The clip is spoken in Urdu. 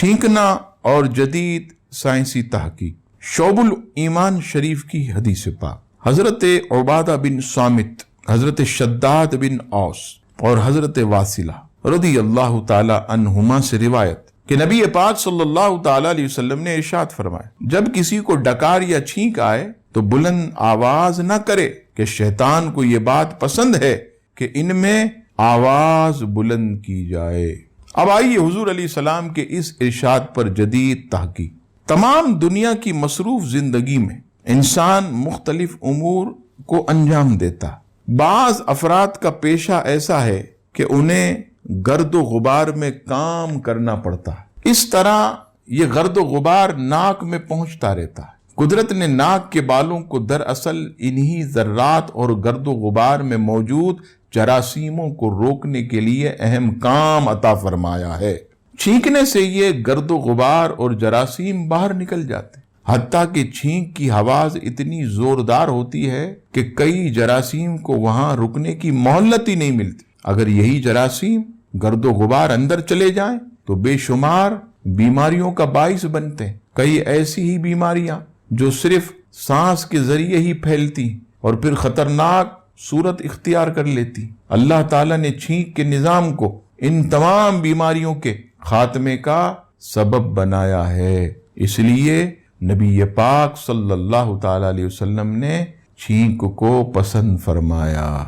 چھینکنا اور جدید سائنسی تحقیق۔ شعب الایمان شریف کی حدیث پاک، حضرت عبادہ بن صامت، حضرت شداد بن اوس اور حضرت واصلہ رضی اللہ تعالی عنہما سے روایت کہ نبی پاک صلی اللہ تعالی علیہ وسلم نے ارشاد فرمایا، جب کسی کو ڈکار یا چھینک آئے تو بلند آواز نہ کرے کہ شیطان کو یہ بات پسند ہے کہ ان میں آواز بلند کی جائے۔ اب آئیے حضور علیہ السلام کے اس ارشاد پر جدید تحقیق۔ تمام دنیا کی مصروف زندگی میں انسان مختلف امور کو انجام دیتا۔ بعض افراد کا پیشہ ایسا ہے کہ انہیں گرد و غبار میں کام کرنا پڑتا ہے، اس طرح یہ گرد و غبار ناک میں پہنچتا رہتا ہے۔ قدرت نے ناک کے بالوں کو دراصل انہی ذرات اور گرد و غبار میں موجود جراثیموں کو روکنے کے لیے اہم کام عطا فرمایا ہے۔ چھینکنے سے یہ گرد و غبار اور جراثیم باہر نکل جاتے، حتیٰ کہ چھینک کی آواز اتنی زوردار ہوتی ہے کہ کئی جراثیم کو وہاں رکنے کی مہلت ہی نہیں ملتی۔ اگر یہی جراثیم گرد و غبار اندر چلے جائیں تو بے شمار بیماریوں کا باعث بنتے ہیں۔ کئی ایسی ہی بیماریاں جو صرف سانس کے ذریعے ہی پھیلتی اور پھر خطرناک صورت اختیار کر لیتی۔ اللہ تعالیٰ نے چھینک کے نظام کو ان تمام بیماریوں کے خاتمے کا سبب بنایا ہے، اس لیے نبی پاک صلی اللہ تعالی علیہ وسلم نے چھینک کو پسند فرمایا۔